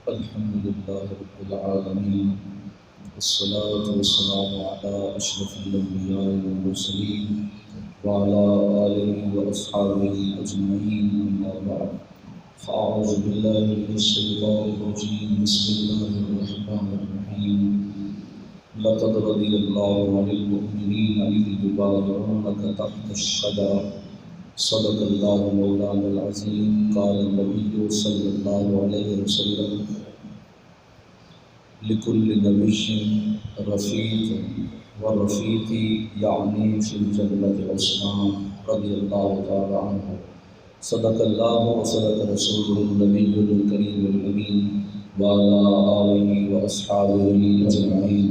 الحمد لله رب العالمين، والصلاة والسلام على أشرف الأنبياء والمرسلين وعلى آله وأصحابه أجمعين، أما بعد. فأعوذ بالله من الشيطان الرجيم، بسم الله الرحمن الرحيم. لقد رضي الله عن المؤمنين إذ يبايعونك تحت الشجرة صدق الله مولانا العظيم. قال النبي صلى الله عليه وسلم: لكل نبي رفيق ورفيقي يعني في الجنة عثمان رضي الله تعالى عنه. صدق الله وصدق رسوله النبي الكريم الأمين وعلى آله وأصحابه أجمعين.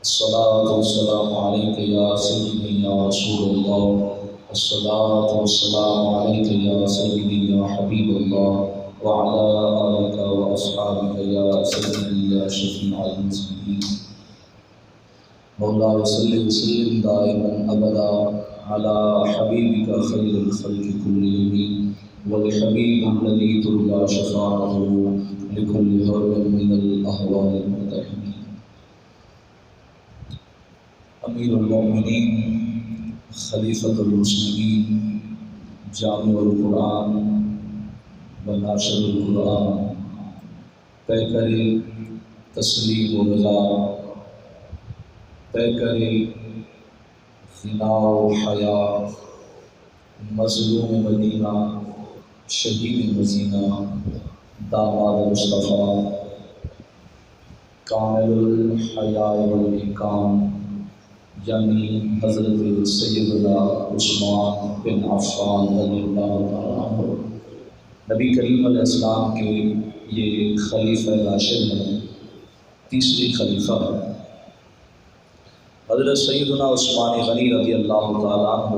الصلاة والسلام عليك يا سيدي يا رسول الله، الصلاة والسلام عليك يا سيدي يا حبيب الله، وعلى آلك وأصحابك يا سيدي يا شفيع المسلمين. مولاي صل وسلم دائما أبدا على حبيبك خير الخلق كلهم، والحبيب الذي ترجى شفاعته لكل هول من الأهوال المقتحمين. امیر المومنین، خلیفۃ المسلمین، جامع القرآن و ناشر القرآن، پیکر تسلیم و رضا، پیکر غنا و حیا، مظلوم مدینہ، شہید مدینہ، داماد مصطفیٰ، کامل الحیا والإکرام، یعنی حضرت سیدنا عثمان بن عفان رضی اللہ تعالیٰ عنہ، نبی کریم علیہ السلام کے یہ خلیفہ راشد ہیں، تیسری خلیفہ ہے۔ حضرت سیدنا عثمان غنی رضی اللہ تعالیٰ عنہ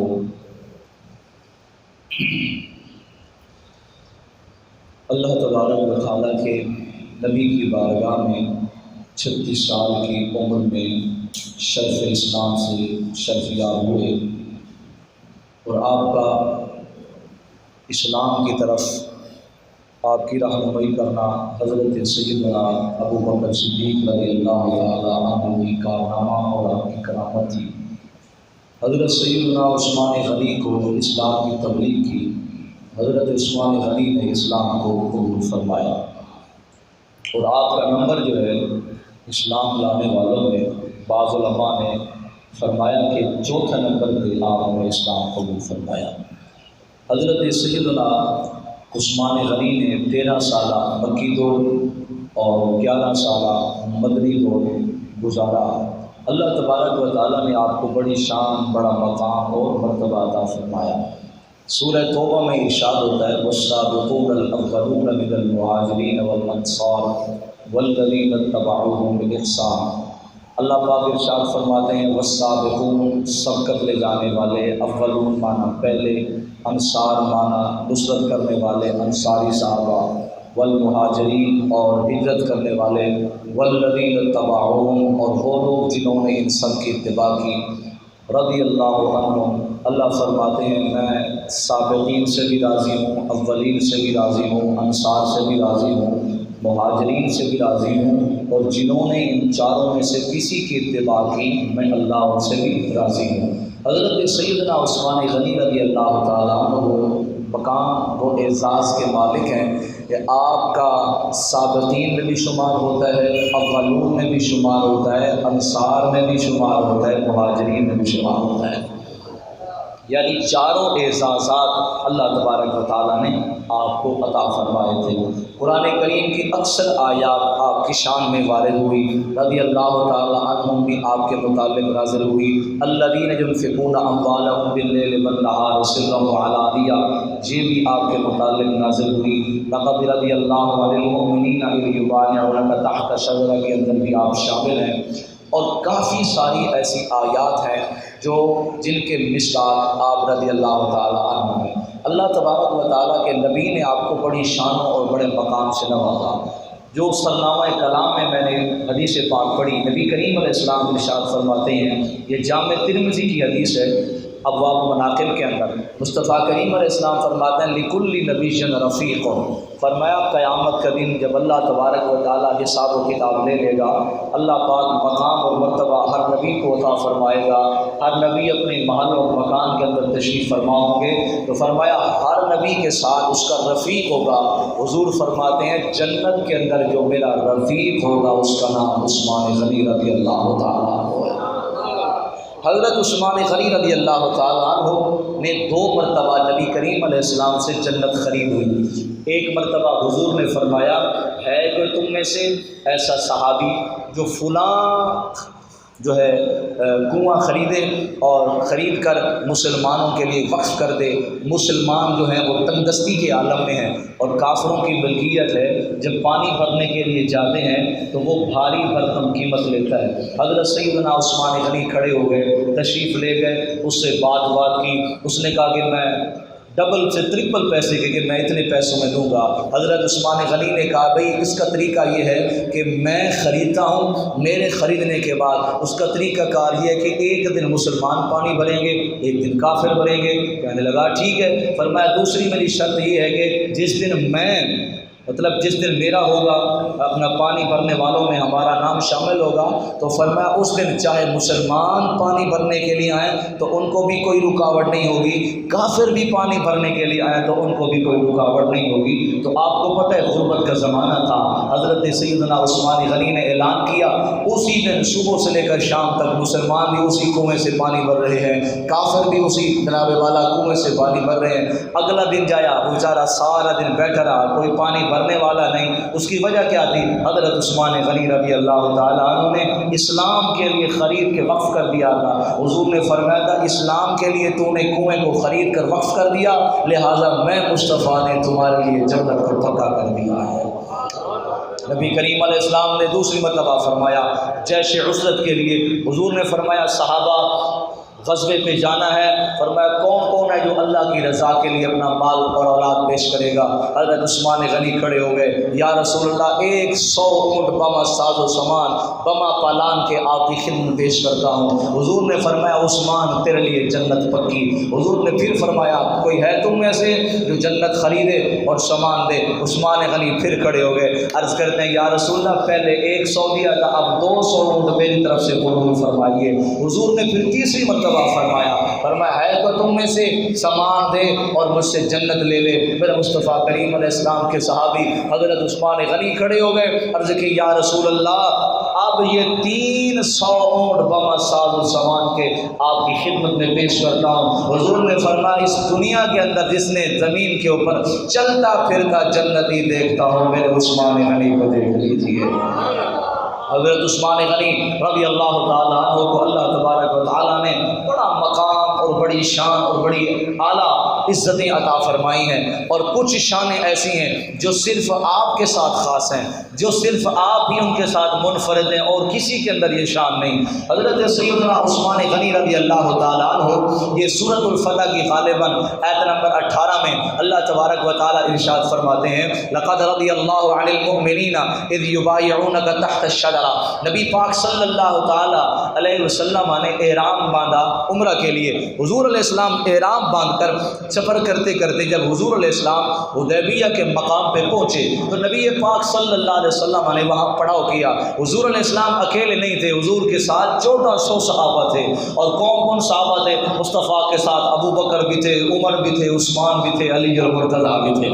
اللہ تبارک و تعالیٰ کے نبی کی بارگاہ میں 36 سال کی عمر میں شرف اسلام سے شرفیاب ہوئے، اور آپ کا اسلام کی طرف آپ کی رہنمائی کرنا حضرت سیدنا ابو بکر صدیق رضی اللہ تعالیٰ عنہ کی کارنامہ اور آپ کی کرامت تھی۔ حضرت سیدنا عثمان غنی کو اسلام کی تبلیغ کی، حضرت عثمان غنی نے اسلام کو قبول فرمایا، اور آپ کا نمبر جو ہے اسلام لانے والوں میں بعض علماء نے فرمایا کہ چوتھا نمبر پہ آپ نے اسلام قبول فرمایا۔ حضرت سیدنا عثمان غنی نے 13 سالہ مکی دور اور 11 سالہ مدنی دور گزارا۔ اللہ تبارک و تعالیٰ نے آپ کو بڑی شان، بڑا مقام اور مرتبہ عطا فرمایا۔ سورہ توبہ میں ارشاد ہوتا ہے: وَالسَّابِقُونَ الْأَوَّلُونَ مِنَ الْمُهَاجِرِينَ وَالْأَنصَارِ وَالَّذِينَ اتَّبَعُوهُم بِإِحْسَانٍ۔ اللہ پاک ارشاد فرماتے ہیں: والسابقون، سبقت لے جانے والے، اولون مانا پہلے، انصار مانا نصرت کرنے والے انصاری صحابہ، والمہاجرین اور ہجرت کرنے والے، والذین اتبعوہم اور وہ لوگ جنہوں نے ان سب کی اتباع کی، رضی اللہ عنہم، اللہ فرماتے ہیں میں سابقین سے بھی راضی ہوں، اولین سے بھی راضی ہوں، انصار سے بھی راضی ہوں، مہاجرین سے بھی راضی ہوں، اور جنہوں نے ان چاروں میں سے کسی کی اتباع کی میں اللہ ان سے بھی راضی ہوں۔ حضرت سیدنا عثمان غنی رضی اللہ تعالیٰ عنہ وہ مقام، وہ اعزاز کے مالک ہیں کہ آپ کا سابقین میں بھی شمار ہوتا ہے، اولون میں بھی شمار ہوتا ہے، انصار میں بھی شمار ہوتا ہے، مہاجرین میں بھی شمار ہوتا ہے، یعنی چاروں اعزازات اللہ تبارک و تعالیٰ نے آپ کو عطا فرمائے تھے۔ قرآن کریم کی اکثر آیات آپ کی شان میں وارد ہوئی، رضی اللہ تعالیٰ عنہم بھی آپ کے متعلق نازل ہوئی۔ الذین ينفقون اموالهم باللیل والنہار سرا وعلانیہ، یہ بھی آپ کے متعلق نازل ہوئی۔ لقد رضی اللہ عن المؤمنین اذ یبایعونک تحت الشجرہ کے اندر بھی آپ شامل ہیں، اور کافی ساری ایسی آیات ہیں جو جن کے مثال آپ رضی اللہ تعالیٰ عنہ ہیں۔ اللہ تبارک و تعالیٰ کے نبی نے آپ کو بڑی شانوں اور بڑے مقام سے نوازا۔ جو سرنامہ کلام میں نے حدیث پاک پڑھی، نبی کریم علیہ السلام ارشاد فرماتے ہیں، یہ جامع ترمذی کی حدیث ہے، ابواب مناقب کے اندر مصطفیٰ کریم علیہ السلام فرماتے ہیں لکل نبی رفیق، فرمایا قیامت کا دن جب اللہ تبارک و تعالیٰ حساب و کتاب لے لے گا، اللہ پاک مقام اور مرتبہ ہر نبی کو عطا فرمائے گا، ہر نبی اپنے محل اور مکان کے اندر تشریف فرما ہوں گے، تو فرمایا ہر نبی کے ساتھ اس کا رفیق ہوگا۔ حضور فرماتے ہیں جنت کے اندر جو میرا رفیق ہوگا اس کا نام عثمان غنی رضی اللہ تعالیٰ عنہ ہے۔ حضرت عثمان غنی رضی اللہ تعالیٰ عنہ نے 2 مرتبہ نبی کریم علیہ السلام سے جنت خرید ہوئی۔ ایک مرتبہ حضور نے فرمایا ہے کوئی تم میں سے ایسا صحابی جو فلاں جو ہے کنواں خریدے اور خرید کر مسلمانوں کے لیے وقف کر دے۔ مسلمان جو ہیں وہ تنگدستی کے عالم میں ہیں اور کافروں کی ملکیت ہے، جب پانی بھرنے کے لیے جاتے ہیں تو وہ بھاری بھرکم قیمت لیتا ہے۔ حضرت سیدنا عثمان غنی کھڑے ہو گئے، تشریف لے گئے، اس سے بات کی، اس نے کہا کہ میں ڈبل سے ٹرپل پیسے کہ میں اتنے پیسوں میں دوں گا۔ حضرت عثمان غنی نے کہا بھئی اس کا طریقہ یہ ہے کہ میں خریدتا ہوں، میرے خریدنے کے بعد اس کا طریقہ کار یہ ہے کہ ایک دن مسلمان پانی بھریں گے، ایک دن کافر بھریں گے۔ کہنے لگا ٹھیک ہے۔ فرمایا دوسری میری شرط یہ ہے کہ جس دن جس دن میرا ہوگا، اپنا پانی بھرنے والوں میں ہمارا نام شامل ہوگا، تو فرمایا اس دن چاہے مسلمان پانی بھرنے کے لیے آئیں تو ان کو بھی کوئی رکاوٹ نہیں ہوگی، کافر بھی پانی بھرنے کے لیے آئیں تو ان کو بھی کوئی رکاوٹ نہیں ہوگی۔ تو آپ کو پتہ ہے غربت کا زمانہ تھا، حضرت سیدنا عثمان غنی نے اعلان کیا اسی دن صبح سے لے کر شام تک مسلمان بھی اسی کنویں سے پانی بھر رہے ہیں، کافر بھی اسی جناب والا کنویں سے پانی بھر رہے ہیں۔ اگلا دن جایا، بیچارہ سارا دن بیٹھا رہا، کوئی پانی بھرنے والا نہیں۔ اس کی وجہ کیا تھی؟ حضرت عثمان غنی رضی اللہ تعالیٰ عنہ نے اسلام کے لیے خرید کے وقف کر دیا تھا۔ حضور نے فرمایا تھا اسلام کے لیے تو نے کنویں کو خرید کر وقف کر دیا، لہٰذا میں مصطفیٰ نے تمہارے لیے جنت کو پکا کر دیا ہے۔ نبی کریم علیہ السلام نے دوسری مرتبہ فرمایا جیش عسرت کے لیے، حضور نے فرمایا صحابہ غزوے پہ جانا ہے، فرمایا کون کون ہے جو اللہ کی رضا کے لیے اپنا مال اور اولاد پیش کرے گا؟ حضرت عثمان غنی کھڑے ہو گئے، یا رسول اللہ 100 اونٹ بما ساز و سامان بما پالان کے آپ کی خدمت پیش کرتا ہوں۔ حضور نے فرمایا عثمان تیرے لیے جنت پکی۔ حضور نے پھر فرمایا کوئی ہے تم میں سے جو جنت خریدے اور سامان دے؟ عثمان غنی پھر کھڑے ہو گئے، عرض کرتے ہیں یا رسول اللہ پہلے 100 دیا تھا، اب 200 اونٹ میری طرف سے قبول فرمائیے۔ حضور نے پھر تیسری مرتبہ فرمایا ہے تو تم میں سے سامان دے اور مجھ سے جنت لے لے۔ میرے مصطفیٰ کریم علیہ السلام کے صحابی حضرت عثمان غنی کھڑے ہو گئے، عرض کی یا رسول اللہ اب یہ 300 اونٹ بما ساز و سامان کے آپ کی خدمت میں پیش کرتا ہوں۔ حضور نے فرمایا اس دنیا کے اندر جس نے زمین کے اوپر چلتا پھرتا جنتی دیکھتا ہوں، میرے عثمان غنی کو دیکھ لیجیے۔ حضرت عثمان غنی رضی اللہ تعالیٰ عنہ کو اللہ تبارک و تعالیٰ نے بڑا مقام اور بڑی شان اور بڑی اعلیٰ عزتیں عطا فرمائی ہیں، اور کچھ شانیں ایسی ہیں جو صرف آپ کے ساتھ خاص ہیں، جو صرف آپ ہی ان کے ساتھ منفرد ہیں اور کسی کے اندر یہ شان نہیں۔ حضرت سیدنا عثمان غنی رضی اللہ تعالیٰ عنہ یہ سورۃ الفتح کی غالباً آیت نمبر 18 میں اللہ تبارک و تعالیٰ ارشاد فرماتے ہیں لقد رضی اللہ عن المؤمنین اذ یبایعونک تحت الشجرہ۔ نبی پاک صلی اللہ تعالیٰ علیہ وسلم نے احرام باندھا عمرہ کے لیے۔ حضور علیہ السلام احرام باندھ کر سفر کرتے کرتے جب حضور علیہ السلام حدیبیہ کے مقام پہ پہنچے تو نبی پاک صلی اللہ علیہ وسلم نے وہاں پڑاؤ کیا۔ حضور علیہ السلام اکیلے نہیں تھے، حضور کے ساتھ 1400 صحابہ تھے، اور کون کون صحابہ تھے؟ مصطفیٰ کے ساتھ ابو بکر بھی تھے، عمر بھی تھے، عثمان بھی تھے، علی المرتضیٰ بھی تھے۔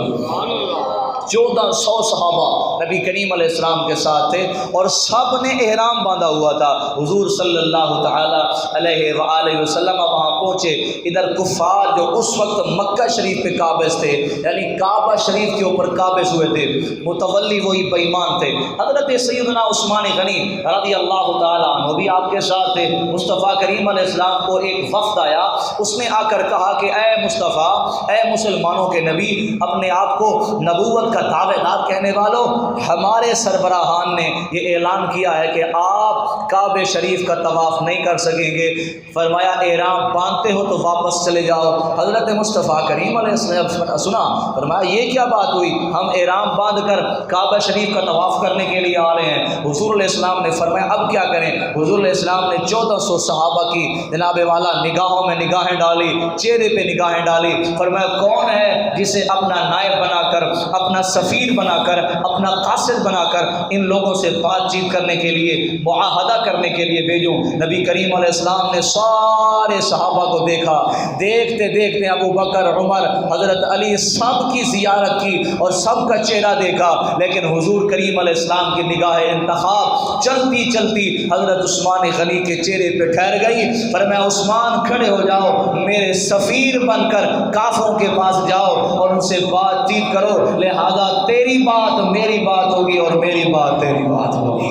1400 صحابہ نبی کریم علیہ السلام کے ساتھ تھے اور سب نے احرام باندھا ہوا تھا۔ حضور صلی اللہ تعالی علیہ وآلہ وسلم وہاں پہنچے، ادھر کفار جو اس وقت مکہ شریف پہ قابض تھے، یعنی کعبہ شریف کے اوپر قابض ہوئے تھے، متولی وہی بے ایمان تھے۔ حضرت سیدنا عثمان غنی رضی اللہ تعالیٰ عنہ بھی آپ کے ساتھ تھے۔ مصطفیٰ کریم علیہ السلام کو ایک وفد آیا، اس نے آ کر کہا کہ اے مصطفیٰ، اے مسلمانوں کے نبی، اپنے آپ کو نبوت کا دعوے دار کہنے والوں، ہمارے سربراہان نے یہ اعلان کیا ہے کہ آپ کعبہ شریف کا طواف نہیں کر سکیں گے۔ فرمایا احرام باندھتے ہو تو واپس چلے جاؤ۔ حضرت مصطفیٰ کریم علیہ السلام سنا، فرمایا یہ کیا بات ہوئی، ہم احرام باندھ کر کعبہ شریف کا طواف کرنے کے لیے آ رہے ہیں۔ حضور علیہ السلام نے فرمایا اب کیا کریں؟ حضور علیہ السلام نے 1400 صحابہ کی جناب والا نگاہوں میں نگاہیں ڈالی، چہرے پہ نگاہیں ڈالی، فرمایا کون ہے جسے اپنا نائب بنا کر، اپنا سفیر بنا کر، اپنا قاصد بنا کر ان لوگوں سے بات چیت کرنے کے لیے، معاہدہ کرنے کے لیے بھیجوں۔ نبی کریم علیہ السلام نے سارے صحابہ کو دیکھا، دیکھتے دیکھتے ابو بکر، عمر، حضرت علی سب کی زیارت کی اور سب کا چہرہ دیکھا، لیکن حضور کریم علیہ السلام کی نگاہ انتخاب چلتی چلتی حضرت عثمان غنی کے چہرے پہ ٹھہر گئی۔ فرمایا عثمان کھڑے ہو جاؤ، میرے سفیر بن کر کافروں کے پاس جاؤ اور ان سے بات چیت کرو، لہذا تیری بات میری بات ہوگی اور میری بات تیری بات ہوگی۔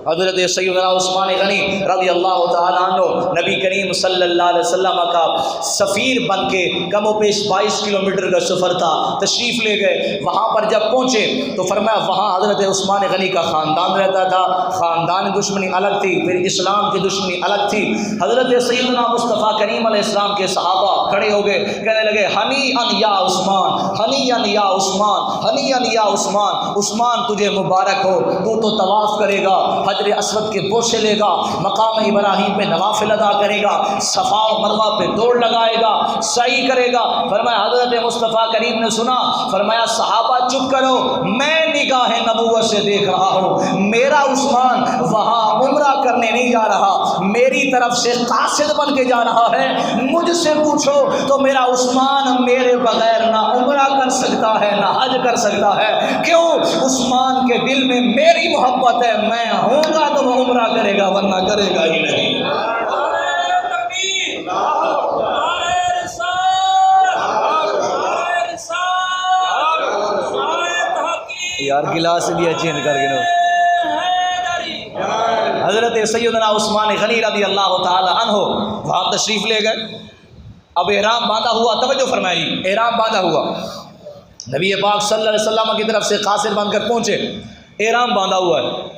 حضرت سیدنا عثمان غنی رضی اللہ تعالیٰ عنہ نبی کریم صلی اللہ علیہ وسلم کا سفیر بن کے کم و بیش 22 کلومیٹر کا سفر تھا، تشریف لے گئے۔ وہاں پر جب پہنچے تو فرمایا وہاں حضرت عثمان غنی کا خاندان رہتا تھا، خاندان دشمنی الگ تھی، پھر اسلام کی دشمنی الگ تھی۔ حضرت سیدنا مصطفیٰ کریم علیہ السلام کے صحابہ کھڑے ہو گئے، کہنے لگے ہنی ان یا عثمان، ہنی ان یا عثمان، ہنی ان یا عثمان، عثمان تجھے مبارک ہو، تو طواف کرے گا، حجر اسود کے بوسے لے گا، مقام ابراہیم پہ نوافل ادا کرے گا، صفا و مروہ پہ دوڑ لگائے گا، سعی کرے گا۔ فرمایا حضرت مصطفیٰ کریم نے سنا، فرمایا صحابہ چپ کرو، میں نگاہ نبوت سے دیکھ رہا ہوں، میرا عثمان وہاں عمرہ کرنے نہیں جا رہا، میری طرف سے قاصد بن کے جا رہا ہے۔ مجھ سے پوچھو تو میرا عثمان میرے بغیر نہ عمرہ کر سکتا ہے نہ حج کر سکتا ہے۔ کیوں؟ عثمان کے دل میں میری محبت ہے، میں ہوں گا تو وہ عمرہ کرے گا ورنہ کرے گا ہی نہیں۔ یار گلاس لیا چینج کر کے حضرت سیدنا عثمان غنی رضی اللہ تعالی عنہ وہاں تشریف لے گئے۔ اب احرام باندھا ہوا، توجہ فرمائی، احرام باندھا ہوا، نبی پاک صلی اللہ علیہ وسلم کی طرف سے قاصد بن کر پہنچے، احرام باندھا ہوا ہے۔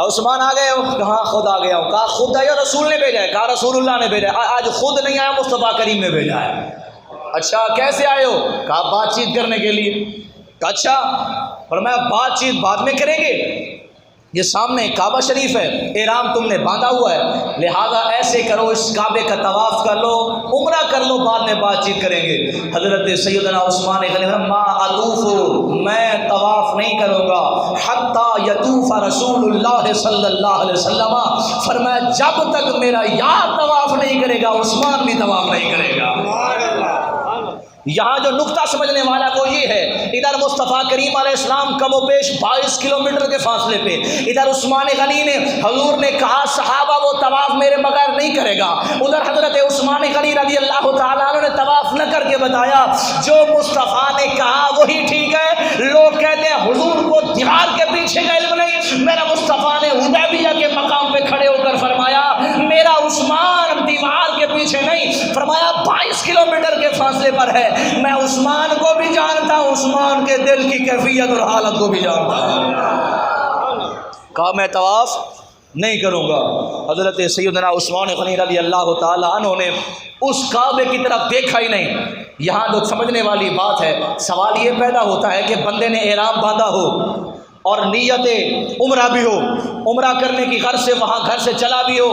عثمان آ گئے ہو؟ کہاں خود آ گیا ہوں۔ کہا خود آیا رسول نے بھیجا ہے؟ کہا رسول اللہ نے بھیجا ہے۔ آج خود نہیں آیا، مصطفیٰ کریم نے بھیجا ہے۔ اچھا کیسے آئے ہو؟ کہا بات چیت کرنے کے لیے۔ کہا اچھا، فرمایا بات چیت بعد میں کریں گے، یہ سامنے کعبہ شریف ہے، احرام تم نے باندھا ہوا ہے، لہذا ایسے کرو اس کعبے کا طواف کر لو، عمرہ کر لو، بعد میں بات چیت کریں گے۔ حضرت سیدنا عثمان غنی ما اطوف، میں طواف نہیں کروں گا حتی یطوف رسول اللہ صلی اللہ علیہ وسلم، فرمایا جب تک میرا یار طواف نہیں کرے گا عثمان بھی طواف نہیں کرے گا۔ یہاں جو نقطہ سمجھنے والا کو یہ ہے، ادھر مصطفیٰ کریم علیہ السلام کم و بیش 22 کلومیٹر کے فاصلے پہ، ادھر عثمان غنی نے، حضور نے کہا صحابہ وہ طواف میرے بغیر نہیں کرے گا، ادھر حضرت عثمان غنی رضی اللہ تعالیٰ عنہ نے طواف نہ کر کے بتایا جو مصطفیٰ نے کہا وہی ٹھیک ہے۔ لوگ کہتے ہیں حضور کو دیوار کے پیچھے کا علم نہیں، میرا مصطفیٰ نے حدیبیہ کے مقام پہ کھڑے ہو کر فرمایا میرا عثمان دیوار کے پیچھے نہیں، فرمایا 22 کلومیٹر کے فاصلے پر ہے، میں عثمان کو بھی جانتا ہوں، عثمان کے دل کی کیفیت اور حالت کو بھی جانتا ہوں۔ کہا میں طواف نہیں کروں گا۔ حضرت سیدنا عثمان غنی رضی اللہ تعالی عنہ نے اس کعبے کی طرف دیکھا ہی نہیں۔ یہاں جو سمجھنے والی بات ہے، سوال یہ پیدا ہوتا ہے کہ بندے نے احرام باندھا ہو اور نیت عمرہ بھی ہو، عمرہ کرنے کی غرض سے وہاں گھر سے چلا بھی ہو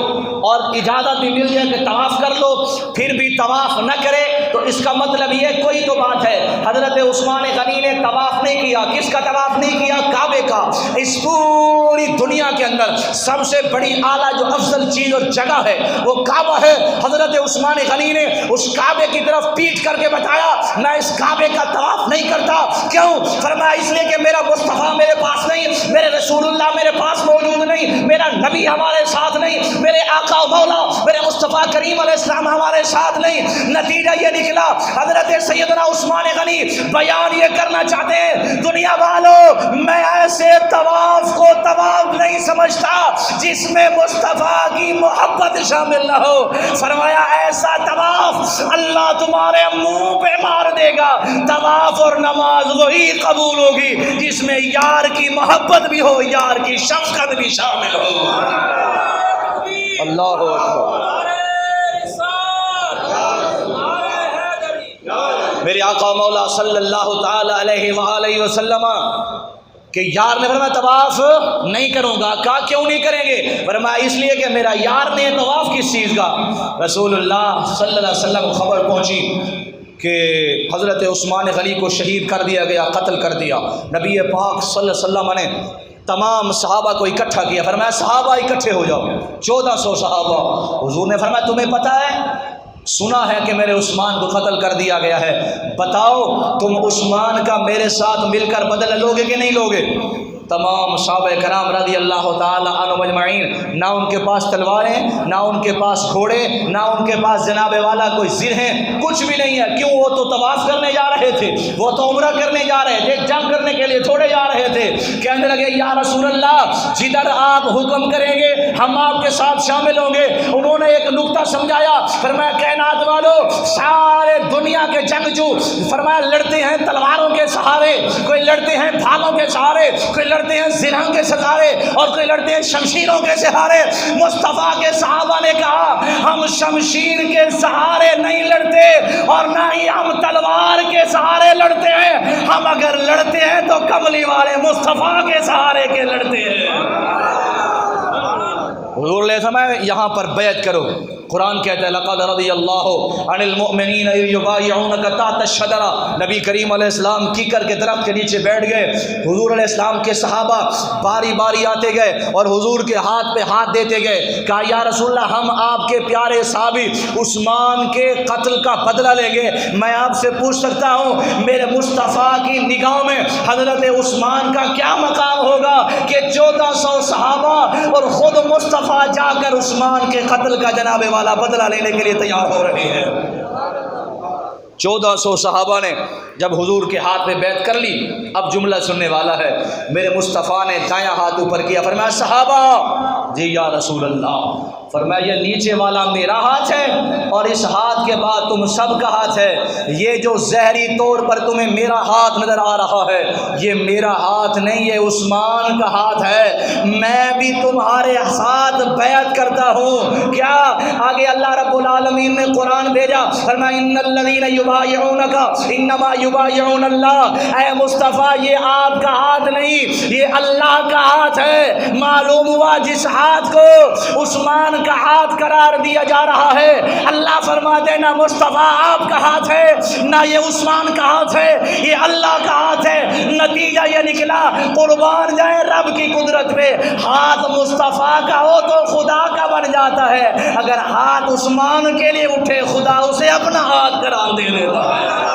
اور اجازت بھی مل جائے کہ طواف کر لو، پھر بھی طواف نہ کرے تو اس کا مطلب یہ کوئی تو بات ہے۔ حضرت عثمان غنی نے طواف نہیں کیا، کس کا طواف نہیں کیا؟ کعبے کا۔ اس پوری دنیا کے اندر سب سے بڑی اعلیٰ جو افضل چیز اور جگہ ہے وہ کعبہ ہے۔ حضرت عثمان غنی نے اس کعبے کی طرف پیٹ کر کے بتایا میں اس کعبے کا طواف نہیں کرتا۔ کیوں؟ فرمایا اس لیے کہ میرا مصطفیٰ میرے پاس نہیں، میرے رسول اللہ میرے پاس موجود نہیں، میرا نبی ہمارے ساتھ نہیں، میرے آقا مولا میرے مصطفیٰ کریم علیہ السلام ہمارے ساتھ نہیں۔ نتیجہ یہ نکلا حضرت سیدنا عثمان غنی بیان یہ کرنا چاہتے ہیں دنیا والوں میں ایسے طواف کو طواف نہیں سمجھتا جس میں مصطفیٰ کی محبت شامل نہ ہو۔ فرمایا ایسا طواف اللہ تمہارے منہ پہ مار دے گا۔ طواف اور نماز وہی قبول ہوگی جس میں یار کی محبت بھی ہو، یار کی شفقت بھی شامل ہو۔ اللہ اکبر۔ میرے آقا مولا صلی اللہ تعالی علیہ وآلہ وسلم کہ یار نے فرمایا طواف نہیں کروں گا۔ کہا کیوں نہیں کریں گے؟ فرمایا اس لیے کہ میرا یار نے طواف کس چیز کا؟ رسول اللہ صلی اللہ علیہ وسلم کو خبر پہنچی کہ حضرت عثمان غنی کو شہید کر دیا گیا، قتل کر دیا۔ نبی پاک صلی اللہ علیہ وسلم نے تمام صحابہ کو اکٹھا کیا، فرمایا صحابہ اکٹھے ہو جاؤ، 1400 صحابہ۔ حضور نے فرمایا تمہیں پتہ ہے، سنا ہے کہ میرے عثمان کو قتل کر دیا گیا ہے، بتاؤ تم عثمان کا میرے ساتھ مل کر بدلہ لوگے کہ نہیں لوگے؟ تمام صحابہ کرام رضی اللہ تعالی عنہم اجمعین، نہ ان کے پاس تلواریں، نہ ان کے پاس گھوڑے، نہ ان کے پاس جناب والا کوئی زرہیں، کچھ بھی نہیں ہے۔ کیوں؟ وہ تو طواف کرنے جا رہے تھے، وہ تو عمرہ کرنے جا رہے تھے، جنگ کرنے کے لیے تھوڑے جا رہے تھے۔ کہنے لگے یا رسول اللہ جدھر آپ حکم کریں گے ہم آپ کے ساتھ شامل ہوں گے۔ انہوں نے ایک نقطہ سمجھایا، فرمایا کائنات والوں، سارے دنیا کے جنگجو فرمایا لڑتے ہیں تلواروں کے سہارے، کوئی لڑتے ہیں بھالوں کے سہارے، کوئی لڑتے ہیں زرہوں کے سہارے، اور کوئی لڑتے ہیں شمشیروں کے سہارے۔ مصطفیٰ کے صحابہ نے کہا ہم شمشیر کے سہارے نہیں لڑتے اور نہ ہی ہم تلوار کے سہارے لڑتے ہیں، ہم اگر لڑتے ہیں تو کملی والے مصطفیٰ کے سہارے کے لڑتے ہیں۔ حضور علیہ السلام یہاں پر بیعت کرو۔ قرآن کہتا ہے لقد رضی اللہ عن المؤمنین اذ یبایعونک تحت الشجرہ۔ نبی کریم علیہ السلام کیکر کے درخت کے نیچے بیٹھ گئے، حضور علیہ السلام کے صحابہ باری باری آتے گئے اور حضور کے ہاتھ پہ ہاتھ دیتے گئے، کہا یا رسول اللہ ہم آپ کے پیارے صحابی عثمان کے قتل کا بدلہ لیں گے، میں آپ سے پوچھ سکتا ہوں میرے مصطفیٰ کی نگاہ میں حضرت عثمان کا کیا مقام ہوگا کہ 1400 صحابہ اور خود مصطفیٰ جا کر عثمان کے قتل کا جناب والا بدلہ لینے کے لیے تیار ہو رہے ہیں۔ 1400 صحابہ نے جب حضور کے ہاتھ میں بیعت کر لی، اب جملہ سننے والا ہے، میرے مصطفیٰ نے دایاں ہاتھ اوپر کیا، فرمایا صحابہ جی یا رسول اللہ، فرمایا یہ نیچے والا میرا ہاتھ ہے اور اس ہاتھ کے بعد تم سب کا ہاتھ ہے، یہ جو ظاہری طور پر تمہیں میرا ہاتھ نظر آ رہا ہے یہ میرا ہاتھ نہیں، یہ عثمان کا ہاتھ ہے، میں بھی تمہارے ساتھ بیعت کرتا ہوں۔ کیا آگے اللہ رب العالمین نے قرآن بھیجا، فرمایا ان الذین یبایعونک انما یبایعون اللہ، اے مصطفیٰ یہ آپ کا ہاتھ نہیں یہ اللہ کا ہاتھ ہے۔ معلوم ہوا جس ہاتھ کو عثمان کا ہاتھ قرار دیا جا رہا ہے، اللہ فرماتے نہ مصطفیٰ آپ کا ہاتھ ہے نہ یہ عثمان کا ہاتھ ہے، یہ اللہ کا ہاتھ ہے۔ نتیجہ یہ نکلا، قربان جائے رب کی قدرت پہ، ہاتھ مصطفیٰ کا ہو تو خدا کا بن جاتا ہے، اگر ہاتھ عثمان کے لیے اٹھے خدا اسے اپنا ہاتھ قرار دے دیتا ہے۔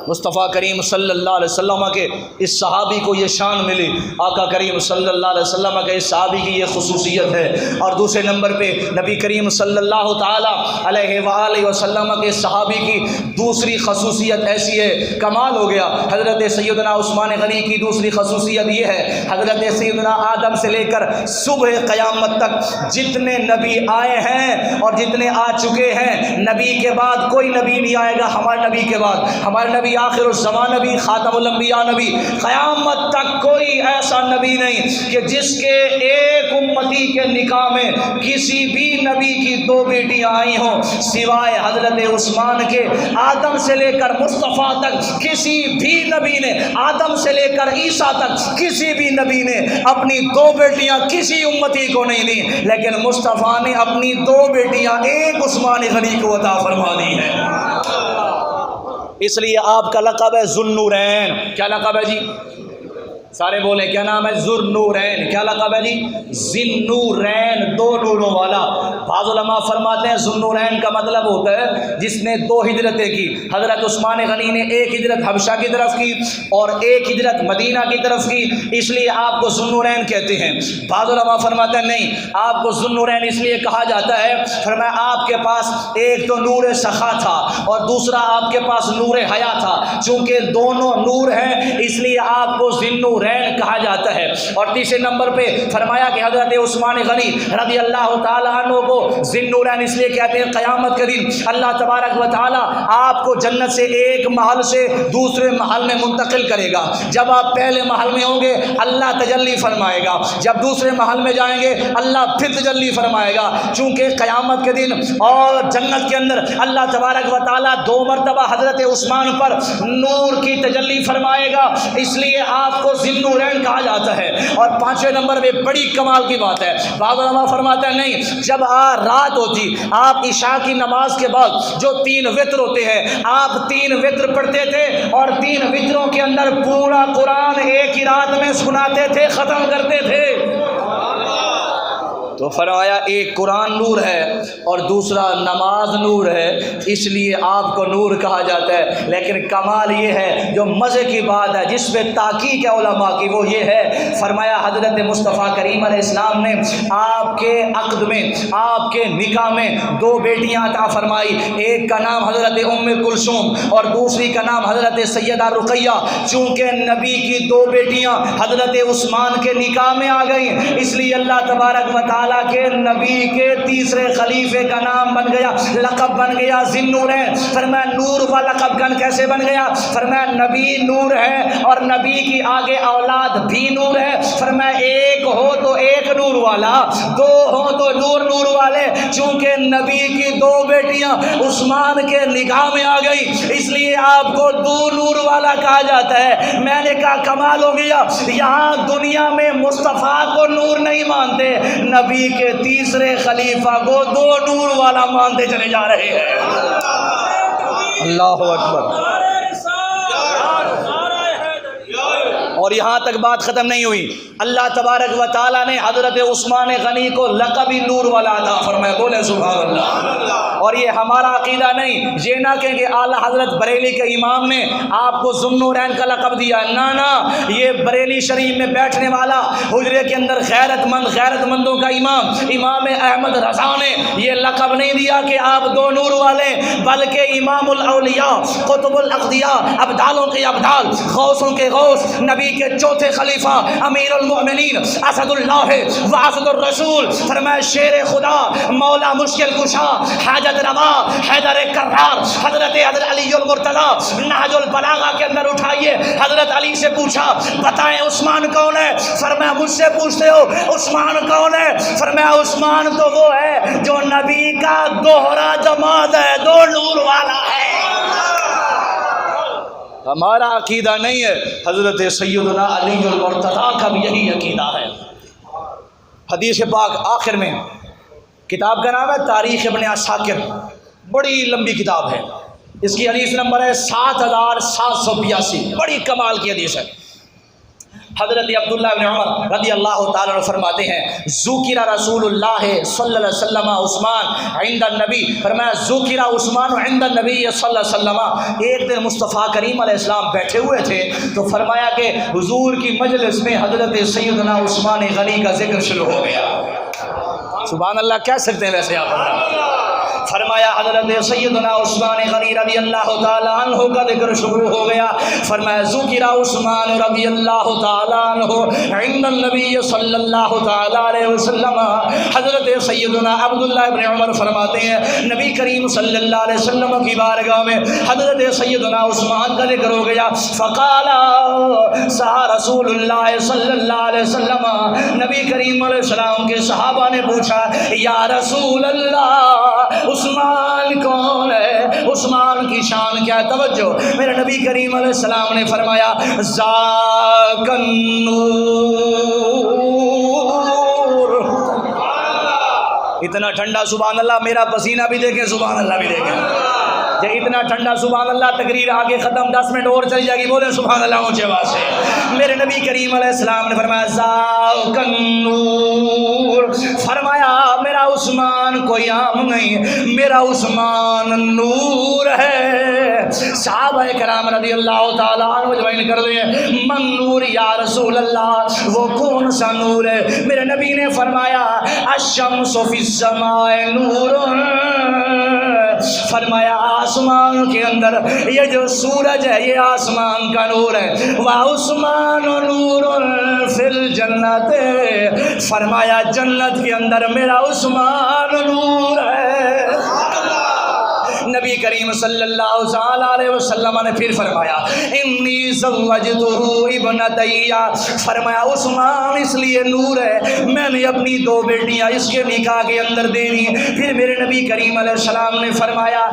مصطفیٰ کریم صلی اللہ علیہ وسلم کے اس صحابی کو یہ شان ملی، آقا کریم صلی اللہ علیہ وسلم کے اس صحابی کی یہ خصوصیت ہے۔ اور دوسرے نمبر پہ نبی کریم صلی اللہ تعالی علیہ وآلہ وسلم کے صحابی کی دوسری خصوصیت ایسی ہے، کمال ہو گیا۔ حضرت سیدنا عثمان غنی کی دوسری خصوصیت یہ ہے، حضرت سیدنا آدم سے لے کر صبح قیامت تک جتنے نبی آئے ہیں اور جتنے آ چکے ہیں، نبی کے بعد کوئی نبی نہیں آئے گا ہمارے نبی کے بعد، ہمارے نبی آخر الزمان نبی، خاتم الانبیاء نبی، قیامت تک کوئی ایسا نبی نہیں کہ جس کے ایک امتی کے نکاح میں کسی بھی نبی کی دو بیٹیاں آئی ہوں سوائے حضرت عثمان کے۔ آدم سے لے کر مصطفیٰ تک کسی بھی نبی نے، آدم سے لے کر عیسیٰ تک کسی بھی نبی نے اپنی دو بیٹیاں کسی امتی کو نہیں دی، لیکن مصطفیٰ نے اپنی دو بیٹیاں ایک عثمان غنی کو عطا فرما دی ہے۔ اس لیے آپ کا لقب ہے ذوالنورین۔ کیا لقب ہے جی؟ سارے بولیں کیا نام ہے؟ ذوالنورین۔ کیا لقب ہے جی؟ ذوالنورین، دو نوروں والا۔ بعض علماء فرماتے ہیں ذوالنورین کا مطلب ہوتا ہے جس نے دو ہجرتیں کی۔ حضرت عثمان غنی نے ایک ہجرت حبشہ کی طرف کی اور ایک ہجرت مدینہ کی طرف کی، اس لیے آپ کو ذوالنورین کہتے ہیں۔ بعض علماء فرماتے ہیں نہیں، آپ کو ذوالنورین اس لیے کہا جاتا ہے، فرمایا آپ کے پاس ایک تو نور سخا تھا اور دوسرا آپ کے پاس نور حیا تھا، چونکہ دونوں نور ہیں اس لیے آپ کو ذوالنورین کہا جاتا ہے۔ اور تیسرے نمبر پہ فرمایا کہ حضرت عثمان غنی رضی اللہ تعالیٰ عنہ کو ذوالنورین اس لیے کہتے ہیں، قیامت کے دن اللہ تبارک و تعالیٰ آپ کو جنت سے ایک محل سے دوسرے محل میں منتقل کرے گا۔ جب آپ پہلے محل میں ہوں گے اللہ تجلی فرمائے گا، جب دوسرے محل میں جائیں گے اللہ پھر تجلی فرمائے گا، چونکہ قیامت کے دن اور جنت کے اندر اللہ تبارک و تعالیٰ دو مرتبہ حضرت عثمان پر نور کی تجلی فرمائے گا، اس لیے آپ کو ذوالنورین کہا جاتا ہے۔ اور 5ویں نمبر پہ بڑی کمال کی بات ہے، بعض علماء فرماتے ہیں نہیں، جب رات ہوتی آپ عشاء کی نماز کے بعد جو 3 وتر ہوتے ہیں آپ 3 وتر پڑھتے تھے اور 3 وتروں کے اندر پورا قرآن ایک ہی رات میں سناتے تھے، ختم کرتے تھے۔ تو فرمایا ایک قرآن نور ہے اور دوسرا نماز نور ہے، اس لیے آپ کو نور کہا جاتا ہے۔ لیکن کمال یہ ہے، جو مزے کی بات ہے، جس پہ تحقیق ہے علماء کی، وہ یہ ہے، فرمایا حضرت مصطفیٰ کریم علیہ السلام نے آپ کے عقد میں، آپ کے نکاح میں 2 بیٹیاں عطا فرمائی، ایک کا نام حضرت ام کلثوم اور دوسری کا نام حضرت سیدہ رقیہ۔ چونکہ نبی کی 2 بیٹیاں حضرت عثمان کے نکاح میں آ گئیں، اس لیے اللہ تبارک و تعالیٰ کے نبی کے تیسرے خلیفے کا نام بن گیا، لقب بن گیا ذوالنورین۔ فرمایا نور و لقب گن کیسے بن گیا؟ فرمایا نبی نور ہے اور نبی کی آگے اولاد بھی نور ہے۔ فرمایا ایک ہو تو ایک نور والا، 2 ہو تو نور والے۔ چونکہ نبی کی 2 بیٹیاں عثمان کے نکاح میں آ گئی، اس لیے آپ کو 2 نور والا کہا جاتا ہے۔ میں نے کہا کمال ہو گیا، یہاں دنیا میں مصطفیٰ کو نور نہیں مانتے، نبی کے تیسرے خلیفہ کو 2 نور والا مانتے چلے جا رہے ہیں۔ اللہ اکبر۔ اور یہاں تک بات ختم نہیں ہوئی، اللہ تبارک و تعالیٰ نے حضرت عثمان غنی کو لقب نور والا عطا فرمایا، بولے سبحان اللہ۔ اور یہ ہمارا عقیدہ نہیں، یہ نہ کہیں کہ اعلیٰ حضرت بریلی کے امام نے آپ کو ذوالنورین کا لقب دیا، نہ، یہ بریلی شریف میں بیٹھنے والا حجرے کے اندر غیرت مندوں کا امام احمد رضا نے یہ لقب نہیں دیا کہ آپ 2 نور والے، بلکہ امام الاولیاء، قطب الاقدیاء، ابدالوں کے ابدال، غوثوں کے غوث، نبی کے 4تھے خلیفہ، امیر المؤمنین، اسد اللہ و اسد الرسول، فرمایا شیر خدا، مولا مشکل کشا، حاجت روا، حیدر کرار، حضرت علی المرتضی۔ نہج البلاغہ کے اندر اٹھائیے، حضرت علی سے پوچھا بتائیں عثمان کون ہے؟ فرمایا مجھ سے پوچھتے ہو عثمان کون ہے؟ فرمایا عثمان تو وہ ہے جو نبی کا دوہرا جماعت ہے، 2 نور والا ہے۔ ہمارا عقیدہ نہیں ہے، حضرت سیدنا علی المرتضی کا بھی یہی عقیدہ ہے۔ حدیث پاک آخر میں، کتاب کا نام ہے تاریخ ابن عساکر، بڑی لمبی کتاب ہے، اس کی حدیث نمبر ہے 7782، بڑی کمال کی حدیث ہے۔ حضرت عبداللہ بن عمر رضی اللہ تعالیٰ عنہ فرماتے ہیں ذکر رسول اللہ صلی اللہ علیہ وسلم عثمان عند النبی، فرمایا ذکر عثمان عند النبی صلی اللہ علیہ وسلم۔ ایک دن مصطفیٰ کریم علیہ السلام بیٹھے ہوئے تھے تو فرمایا کہ حضور کی مجلس میں حضرت سیدنا عثمان غنی کا ذکر شروع ہو گیا۔ سبحان اللہ کہہ سکتے ہیں ویسے آپ؟ فرمایا حضرت سیدنا عثمان غنی رضی اللہ تعالیٰ عنہ کا ذکر شروع ہو گیا۔ فرمایا ذکر عثمان رضی اللہ تعالیٰ عنہ عند النبی صلی اللہ تعالیٰ علیہ وسلم۔ حضرت سیدنا عبداللہ ابن عمر فرماتے ہیں نبی کریم صلی اللہ علیہ وسلم کی بارگاہ میں حضرت سیدنا عثمان کا ذکر ہو گیا۔ فقال سہا رسول اللہ صلی اللہ علیہ وسلم، نبی کریم علیہ السلام کے صحابہ نے پوچھا یا رسول اللہ عثمان کون ہے؟ عثمان کی شان کیا ہے؟ توجہ، میرے نبی کریم علیہ السلام نے فرمایا ذاک النور۔ اتنا ٹھنڈا سبحان اللہ، میرا پسینہ بھی دیکھیں، سبحان اللہ بھی دیکھیں، یہ اتنا ٹھنڈا سبحان اللہ، تقریر آگے ختم، 10 منٹ اور چلی جائے گی، بولے سبحان اللہ اونچے آواز سے۔ میرے نبی کریم علیہ السلام نے فرمایا ذاک النور، فرمایا میرا عثمان کوئی عام نہیں، میرا عثمان نور ہے۔ صحابہ کرام رضی اللہ تعالیٰ عنہ جوائن کر دیں من نور یا رسول اللہ، وہ کون سا نور ہے؟ میرے نبی نے فرمایا الشمس فی السماء نور، فرمایا آسمان کے اندر یہ جو سورج ہے یہ آسمان کا نور ہے۔ وعثمان نور فی الجنت، فرمایا جنت کے اندر میرا عثمان نور ہے۔ نبی کریم صلی اللہ علیہ وسلم نے پھر فرمایا انی زوجتہ ابنتی، فرمایا عثمان اس لیے نور ہے میں نے اپنی دو بیٹیاں اس کے نکاح کے اندر دینی۔ پھر میرے نبی کریم علیہ السلام نے فرمایا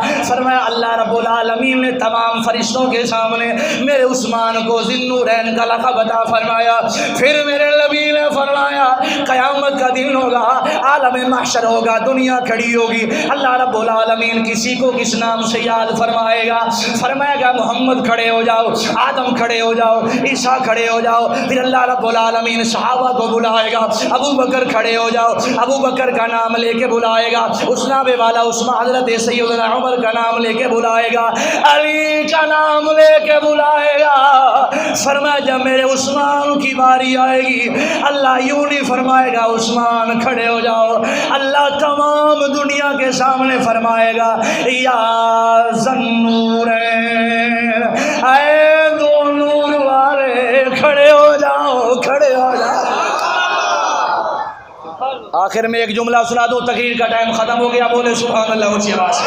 اللہ رب العالمین نے تمام فرشتوں کے سامنے میرے عثمان کو ذی النورین کا لقب عطا فرمایا۔ پھر میرے نبی نے فرمایا قیامت کا دن ہوگا، عالم محشر ہوگا، دنیا کھڑی ہوگی، اللہ رب العالمین کسی کو کس نام سے یاد فرمائے گا؟ فرمائے گا محمد کھڑے ہو جاؤ، آدم کھڑے ہو جاؤ، عیسیٰ کھڑے ہو جاؤ۔ پھر اللہ رب العالمین صحابہ کو بلائے گا، ابو بکر کھڑے ہو جاؤ، ابو بکر کا نام لے کے بلائے گا، اسناب والا عثمان حضرت سیدنا عمر کا نام لے کے بلائے گا، علی کا نام لے کے بلائے گا۔ فرمایا جب میرے عثمان کی باری آئے گی اللہ یوں نہیں فرمائے گا عثمان کھڑے ہو جاؤ، اللہ تمام دنیا کے سامنے فرمائے گا یا ذنورین، اے دو نور والے کھڑے ہو جاؤ، کھڑے ہو جاؤ۔ آخر میں ایک جملہ سنا دو، تقریر کا ٹائم ختم ہو گیا، بولے سبحان اللہ اونچی آواز سے۔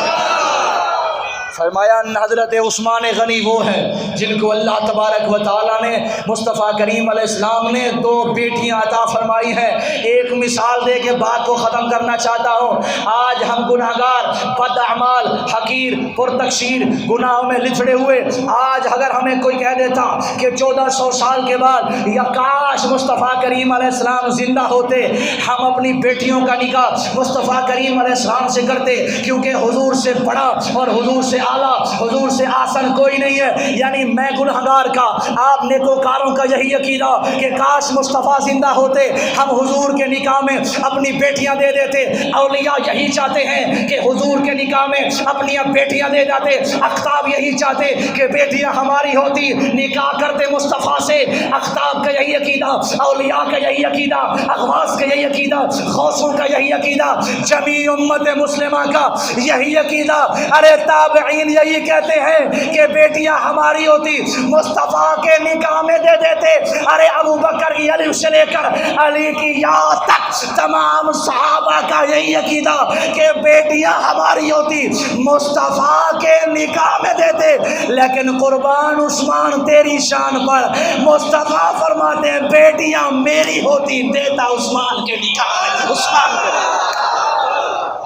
فرمایا حضرت عثمان غنی وہ ہیں جن کو اللہ تبارک و تعالیٰ نے مصطفیٰ کریم علیہ السلام نے دو بیٹیاں عطا فرمائی ہیں۔ ایک مثال دے کے بات کو ختم کرنا چاہتا ہوں۔ آج ہم گناہگار، بد اعمال، حقیر، پرتقصیر، گناہوں میں لچڑے ہوئے، آج اگر ہمیں کوئی کہہ دیتا کہ 1400 سال کے بعد یا کاش مصطفیٰ کریم علیہ السلام زندہ ہوتے، ہم اپنی بیٹیوں کا نکاح مصطفیٰ کریم علیہ السلام سے کرتے، کیونکہ حضور سے بڑا اور حضور سے اعلیٰ، حضور سے آسن کوئی نہیں ہے۔ یعنی میں گنہگار کا، آپ نیکوکاروں کا یہی عقیدہ کہ کاش مصطفیٰ زندہ ہوتے، ہم حضور کے نکاح میں اپنی بیٹیاں دے دیتے۔ اولیاء یہی چاہتے ہیں کہ حضور کے نکاح میں اپنی بیٹیاں دے جاتے، اقطاب یہی چاہتے کہ بیٹیاں ہماری ہوتی، نکاح کرتے مصطفیٰ سے۔ اقطاب کا یہی عقیدہ، اولیاء کا یہی عقیدہ، اغواث کا یہی عقیدہ، غوثوں کا یہی عقیدہ، جمیع امت مسلمہ کا یہی عقیدہ۔ ارے تابعین یہی کہتے ہیں کہ بیٹیاں ہماری ہوتی، مصطفیٰ کے نکاح میں دے دیتے۔ ارے ابو بکر کی علی سے لے کر علی کی یاد تک تمام صحابہ کا یہی عقیدہ کہ بیٹیاں ہماری ہوتی، مصطفیٰ کے نکاح میں دیتے۔ لیکن قربان عثمان تیری شان پر، مصطفیٰ فرماتے ہیں بیٹیاں میری ہوتی، دیتا عثمان کے نکاح میں۔ عثمان کے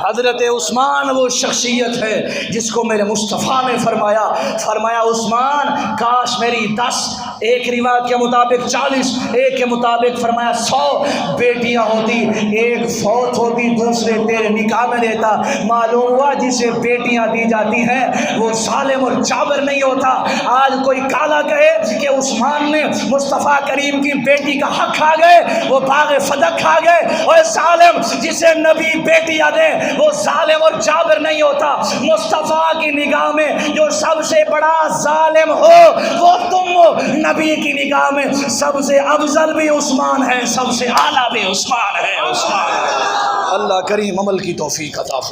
حضرت عثمان وہ شخصیت ہے جس کو میرے مصطفیٰ نے فرمایا عثمان کاش میری 10، ایک روایت کے مطابق 40، ایک کے مطابق فرمایا 100 بیٹیاں ہوتی، ایک فوت ہوتی دوسرے تیرے نکاح میں دیتا۔ معلوم ہوا جسے بیٹیاں دی جاتی ہیں وہ ظالم اور جابر نہیں ہوتا۔ آج کوئی کالا کہے کہ عثمان نے مصطفیٰ کریم کی بیٹی کا حق کھا گئے، وہ باغ فدق کھا گئے، اور ظالم جسے نبی بیٹیاں دے وہ ظالم اور جابر نہیں ہوتا۔ مصطفیٰ کی نگاہ میں جو سب سے بڑا ظالم ہو وہ تم ہو، نبی کی نگاہ میں سب سے افضل بھی عثمان ہے، سب سے اعلیٰ بھی عثمان ہے۔ اللہ کریم عمل کی توفیق عطا فرمائے۔